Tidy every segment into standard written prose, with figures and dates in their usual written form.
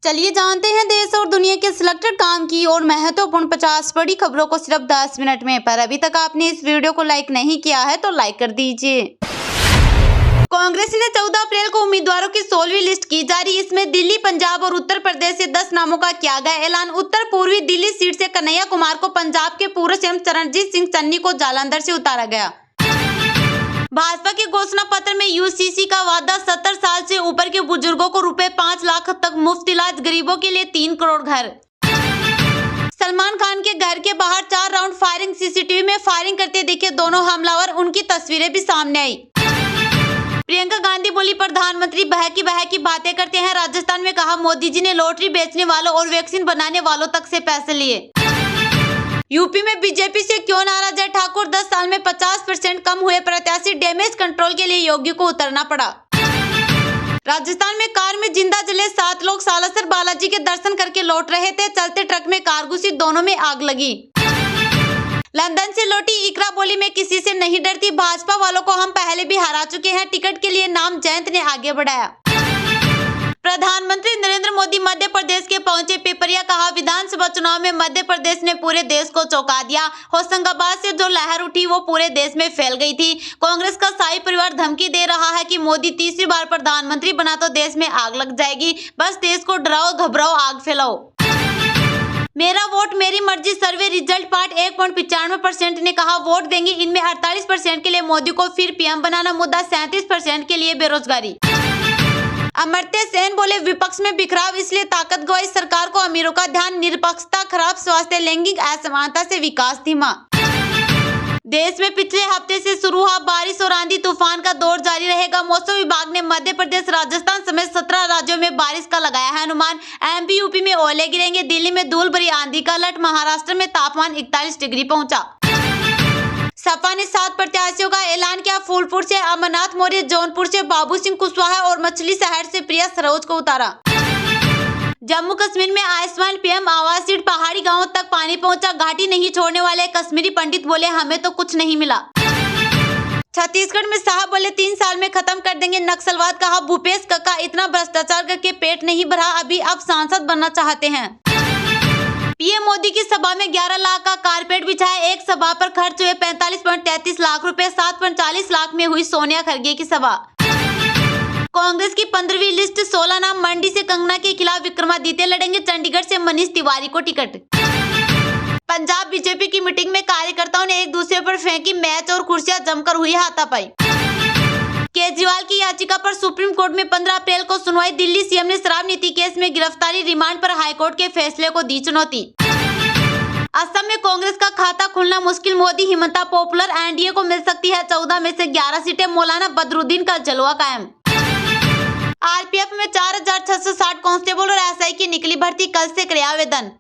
चलिए जानते हैं देश और दुनिया के सिलेक्टेड काम की और महत्वपूर्ण 50 बड़ी खबरों को सिर्फ 10 मिनट में। पर अभी तक आपने इस वीडियो को लाइक नहीं किया है तो लाइक कर दीजिए। कांग्रेस ने 14 अप्रैल को उम्मीदवारों की 16वीं लिस्ट की जारी। इसमें दिल्ली, पंजाब और उत्तर प्रदेश से 10 नामों का किया गया ऐलान। उत्तर पूर्वी दिल्ली सीट से कन्हैया कुमार को, पंजाब के पूर्व सीएम चरणजीत सिंह चन्नी को जालंधर से उतारा गया। भाजपा के घोषणा पत्र में यूसीसी का वादा, 70 साल से ऊपर के बुजुर्गों को रुपए 5 लाख तक मुफ्त इलाज, गरीबों के लिए 3 करोड़ घर। सलमान खान के घर के बाहर 4 राउंड फायरिंग, सीसीटीवी में फायरिंग करते दिखे दोनों हमलावर, उनकी तस्वीरें भी सामने आई। प्रियंका गांधी बोली, प्रधानमंत्री बहकी बातें करते हैं। राजस्थान में कहा, मोदी जी ने लॉटरी बेचने वालों और वैक्सीन बनाने वालों तक से पैसे लिए। यूपी में बीजेपी से क्यों नाराज है ठाकुर, 10 साल में 50% कम हुए प्रत्याशी, डैमेज कंट्रोल के लिए योगी को उतरना पड़ा। राजस्थान में कार में जिंदा जले 7 लोग, सालासर बालाजी के दर्शन करके लौट रहे थे, चलते ट्रक में कार घुसी, दोनों में आग लगी। लंदन से लौटी इकरा बोली, मैं किसी से नहीं डरती, भाजपा वालों को हम पहले भी हरा चुके हैं। टिकट के लिए नाम जयंत ने आगे बढ़ाया। प्रधानमंत्री नरेंद्र मोदी मध्य प्रदेश के पहुंचे, पिपरिया कहा, विधानसभा चुनाव में मध्य प्रदेश ने पूरे देश को चौंका दिया। होशंगाबाद से जो लहर उठी वो पूरे देश में फैल गई थी। कांग्रेस का शाही परिवार धमकी दे रहा है कि मोदी तीसरी बार प्रधानमंत्री बना तो देश में आग लग जाएगी, बस देश को डराओ, घबराओ, आग फैलाओ। मेरा वोट मेरी मर्जी सर्वे रिजल्ट पार्ट 1.95% ने कहा वोट देंगे। इनमें 48% के लिए मोदी को फिर पीएम बनाना मुद्दा, 37% के लिए बेरोजगारी। अमर्त्य सेन बोले, विपक्ष में बिखराव इसलिए ताकत गवाई सरकार को, अमीरों का ध्यान, निरपक्षता, खराब स्वास्थ्य, लैंगिक असमानता से विकास धीमा। देश में पिछले हफ्ते से शुरू हुआ बारिश और आंधी तूफान का दौर जारी रहेगा। मौसम विभाग ने मध्य प्रदेश, राजस्थान समेत 17 राज्यों में बारिश का लगाया है अनुमान। एमपी यूपी में ओले गिरेंगे, दिल्ली में धूल भरी आंधी का अलर्ट, महाराष्ट्र में तापमान 41 डिग्री पहुंचा। सपा ने 7 प्रत्याशियों का ऐलान किया। फूलपुर से अमरनाथ मौर्य, जौनपुर से बाबू सिंह कुशवाहा और मछली शहर से प्रिया सरोज को उतारा। जम्मू कश्मीर में आयुष्मान पीएम आवास सीट, पहाड़ी गांवों तक पानी पहुंचा, घाटी नहीं छोड़ने वाले कश्मीरी पंडित बोले, हमें तो कुछ नहीं मिला। छत्तीसगढ़ में शाह बोले, 3 साल में खत्म कर देंगे नक्सलवाद, कहा भूपेश कक्का इतना भ्रष्टाचार करके पेट नहीं भरा, अभी अब सांसद बनना चाहते हैं। पीएम मोदी की सभा में 11 लाख का कारपेट बिछाया, एक सभा पर खर्च हुए 45.33 लाख रुपए, 7.40 लाख में हुई सोनिया खरगे की सभा। कांग्रेस की 15वीं लिस्ट, 16 नाम, मंडी से कंगना के खिलाफ विक्रमादित्य लड़ेंगे, चंडीगढ़ से मनीष तिवारी को टिकट। पंजाब बीजेपी की मीटिंग में कार्यकर्ताओं ने एक दूसरे पर फेंकी मैच और कुर्सियां, जमकर हुई हाथापाई। केजरीवाल की याचिका पर सुप्रीम कोर्ट में 15 अप्रैल को सुनवाई। दिल्ली सीएम ने शराब नीति केस में गिरफ्तारी, रिमांड पर हाईकोर्ट के फैसले को दी चुनौती। असम में कांग्रेस का खाता खुलना मुश्किल, मोदी हिमंता पॉपुलर, एनडीए को मिल सकती है 14 में से 11 सीटें, मौलाना बदरुद्दीन का जलवा कायम। आरपीएफ में 4660 कांस्टेबल और एसआई की निकली भर्ती, कल से करे आवेदन।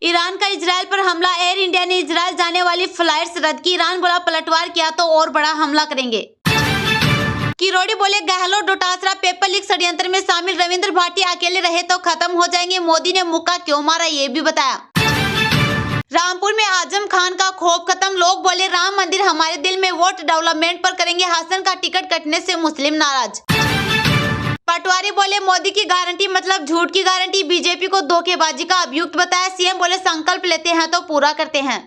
ईरान का इजरायल पर हमला, एयर इंडिया ने इजरायल जाने वाली फ्लाइट्स रद्द की। ईरान बोला, पलटवार किया तो और बड़ा हमला करेंगे। किरोड़ी बोले, गहलोत डोटासरा पेपर लीक षड्यंत्र में शामिल, रविंद्र भाटिया अकेले रहे तो खत्म हो जाएंगे, मोदी ने मुक्का क्यों मारा ये भी बताया। रामपुर में आजम खान का खौफ खत्म, लोग बोले, राम मंदिर हमारे दिल में, वोट डेवलपमेंट पर करेंगे। हसन का टिकट कटने से मुस्लिम नाराज। पटवारी बोले, मोदी की गारंटी मतलब झूठ की गारंटी, बीजेपी को धोखेबाजी का अभियुक्त बताया। सीएम बोले, संकल्प लेते हैं तो पूरा करते हैं।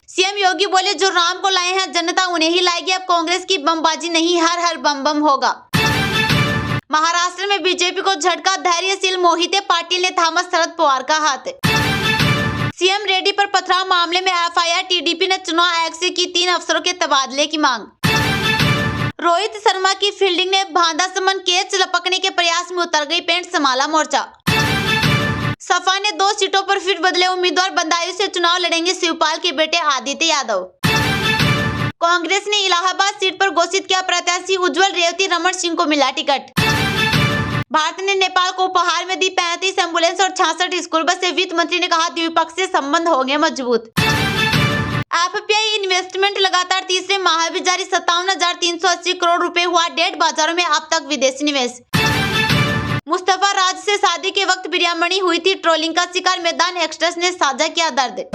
सीएम योगी बोले, जो राम को लाए हैं जनता उन्हें ही लाएगी, अब कांग्रेस की बमबाजी नहीं, हर हर बम बम होगा। महाराष्ट्र में बीजेपी को झटका, धैर्यशील मोहिते पाटिल ने थामा शरद पवार का हाथ। सीएम रेड्डी पर पथराव मामले में एफआईआर, टीडीपी ने चुनाव आयोग से की 3 अफसरों के तबादले की मांग। रोहित शर्मा की फील्डिंग ने बांधा समन, कैच लपकने के प्रयास में उतर गई, पेंट संभाला मोर्चा। सपा ने 2 सीटों पर फिर बदले उम्मीदवार, बदायूं से चुनाव लड़ेंगे शिवपाल के बेटे आदित्य यादव। कांग्रेस ने इलाहाबाद सीट पर घोषित किया प्रत्याशी उज्जवल रेवती, रमन सिंह को मिला टिकट। भारत ने नेपाल को उपहार में दी 35 एम्बुलेंस और 66 स्कूल बसें, वित्त मंत्री ने कहा द्विपक्षीय संबंध होंगे मजबूत। एफपीआई इन्वेस्टमेंट लगातार तीसरे माह भी जारी, 57,380 करोड़ रुपए हुआ डेट, बाजारों में अब तक विदेशी निवेश। मुस्तफा राज से शादी के वक्त प्रियामणि हुई थी ट्रोलिंग का शिकार, मैदान एक्सप्रेस ने साझा किया दर्द।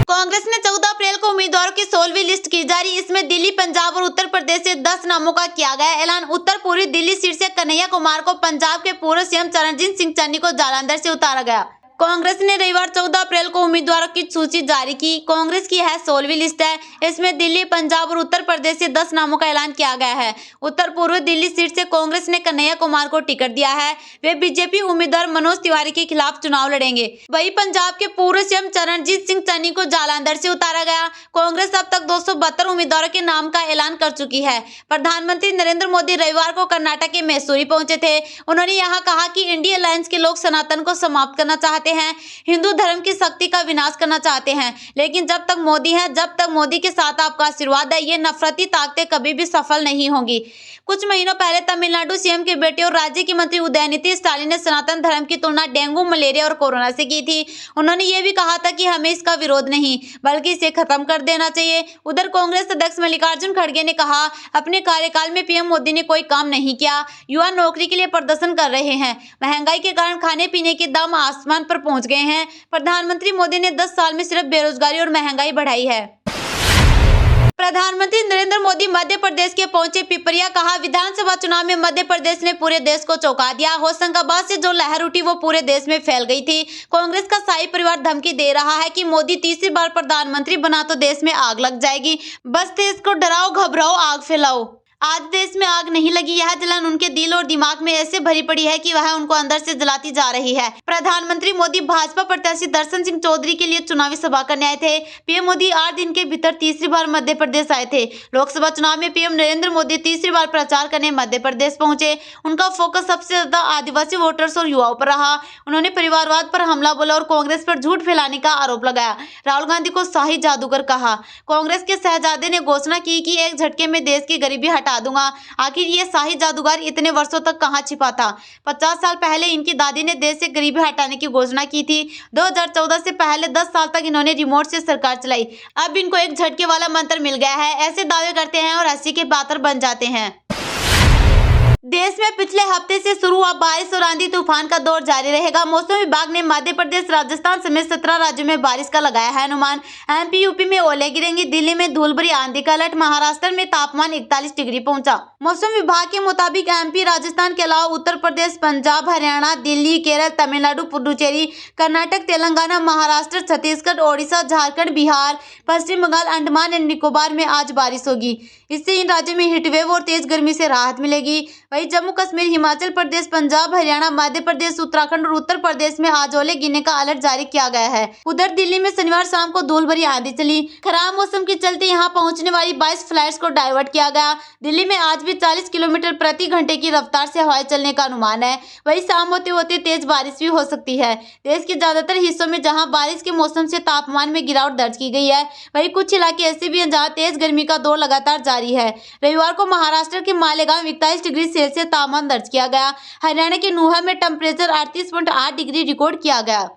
कांग्रेस ने 14 अप्रैल को उम्मीदवारों की 16वीं लिस्ट की जारी। इसमें दिल्ली, पंजाब और उत्तर प्रदेश से 10 नामों का किया गया ऐलान। उत्तर पूर्वी दिल्ली सीट से कन्हैया कुमार को, पंजाब के पूर्व सीएम चरणजीत सिंह चन्नी को जालंधर से उतारा गया। कांग्रेस ने रविवार 14 अप्रैल को उम्मीदवारों की सूची जारी की। कांग्रेस की है 16वीं लिस्ट है। इसमें दिल्ली, पंजाब और उत्तर प्रदेश से 10 नामों का ऐलान किया गया है। उत्तर पूर्व दिल्ली सीट से कांग्रेस ने कन्हैया कुमार को टिकट दिया है। वे बीजेपी उम्मीदवार मनोज तिवारी के खिलाफ चुनाव लड़ेंगे। वहीं पंजाब के पूर्व सीएम चरणजीत सिंह चन्नी को जालंधर से उतारा गया। कांग्रेस अब तक 272 उम्मीदवारों के नाम का ऐलान कर चुकी है। प्रधानमंत्री नरेंद्र मोदी रविवार को कर्नाटक के मैसूरी पहुंचे थे। उन्होंने यहाँ कहा कि इंडिया अलायंस के लोग सनातन को समाप्त करना चाहते हैं, हिंदू धर्म की शक्ति का विनाश करना चाहते हैं, लेकिन जब तक मोदी है, जब तक मोदी के साथ आपका आशीर्वाद है, ये नफरती ताकतें कभी भी सफल नहीं होंगी। कुछ महीनों पहले तमिलनाडु सीएम के बेटे और राज्य की मंत्री उदयनिधि स्टालिन ने सनातन धर्म की तुलना डेंगू, मलेरिया और कोरोना से की थी। उन्होंने ये भी कहा था कि हमें इसका विरोध नहीं, बल्कि इसे खत्म कर देना चाहिए। उधर कांग्रेस अध्यक्ष मल्लिकार्जुन खड़गे ने कहा, अपने कार्यकाल में पीएम मोदी ने कोई काम नहीं किया। युवा नौकरी के लिए प्रदर्शन कर रहे हैं। महंगाई के कारण खाने पीने के दाम आसमान पर पहुंच गए हैं। प्रधानमंत्री मोदी ने 10 साल में सिर्फ बेरोजगारी और महंगाई बढ़ाई है। प्रधानमंत्री नरेंद्र मोदी मध्य प्रदेश के पहुंचे पिपरिया। कहा, विधानसभा चुनाव में मध्य प्रदेश ने पूरे देश को चौंका दिया। होशंगाबाद से जो लहर उठी वो पूरे देश में फैल गई थी। कांग्रेस का शाही परिवार धमकी दे रहा है कि मोदी तीसरी बार प्रधानमंत्री बना तो देश में आग लग जाएगी। बस देश को डराओ, घबराओ, आग फैलाओ। आज देश में आग नहीं लगी। यह जलन उनके दिल और दिमाग में ऐसे भरी पड़ी है कि वह उनको अंदर से जलाती जा रही है। प्रधानमंत्री मोदी भाजपा प्रत्याशी दर्शन सिंह चौधरी के लिए चुनावी सभा करने आए थे। पीएम मोदी 8 दिन के भीतर तीसरी बार मध्य प्रदेश आए थे। लोकसभा चुनाव में पीएम नरेंद्र मोदी तीसरी बार प्रचार करने मध्य प्रदेश पहुंचे। उनका फोकस सबसे ज्यादा आदिवासी वोटर्स और युवाओं पर रहा। उन्होंने परिवारवाद पर हमला बोला और कांग्रेस पर झूठ फैलाने का आरोप लगाया। राहुल गांधी को शाही जादूगर कहा। कांग्रेस के शहजादे ने घोषणा की कि एक झटके में देश की गरीबी हटा दूंगा। आखिर ये शाही जादूगर इतने वर्षों तक कहां छिपा था? 50 साल पहले इनकी दादी ने देश से गरीबी हटाने की घोषणा की थी। 2014 से पहले 10 साल तक इन्होंने रिमोट से सरकार चलाई। अब इनको एक झटके वाला मंत्र मिल गया है। ऐसे दावे करते हैं और हंसी के पात्र बन जाते हैं। देश में पिछले हफ्ते से शुरू हुआ बारिश और आंधी तूफान का दौर जारी रहेगा। मौसम विभाग ने मध्य प्रदेश, राजस्थान समेत 17 राज्यों में बारिश का लगाया है अनुमान। एमपी, यूपी में ओले गिरेंगी। दिल्ली में धूल भरी आंधी का अलर्ट। महाराष्ट्र में तापमान 41 डिग्री पहुंचा। मौसम विभाग के मुताबिक एमपी, राजस्थान के अलावा उत्तर प्रदेश, पंजाब, हरियाणा, दिल्ली, केरल, तमिलनाडु, पुडुचेरी, कर्नाटक, तेलंगाना, महाराष्ट्र, छत्तीसगढ़, ओडिशा, झारखंड, बिहार, पश्चिम बंगाल, अंडमान एंड निकोबार में आज बारिश होगी। इससे इन राज्यों में हीटवेव और तेज गर्मी से राहत मिलेगी। वहीं जम्मू कश्मीर, हिमाचल प्रदेश, पंजाब, हरियाणा, मध्य प्रदेश, उत्तराखंड और उत्तर प्रदेश में आज ओले गिरने का अलर्ट जारी किया गया है। उधर दिल्ली में शनिवार शाम को धूल भरी आंधी चली। खराब मौसम के चलते यहां पहुंचने वाली 22 फ्लाइट्स को डाइवर्ट किया गया। दिल्ली में आज भी 40 किलोमीटर प्रति घंटे की रफ्तार से हवाएं चलने का अनुमान है। वहीं शाम होते होते तेज बारिश भी हो सकती है। देश के ज्यादातर हिस्सों में जहाँ बारिश के मौसम से तापमान में गिरावट दर्ज की गई है, वहीं कुछ इलाके ऐसे भी हैं जहाँ तेज गर्मी का दौर लगातार जारी है। रविवार को महाराष्ट्र के मालेगांव 41 डिग्री सेल्सियस तापमान दर्ज किया गया। हरियाणा के नूहा में टेम्परेचर 38.8 डिग्री रिकॉर्ड किया गया।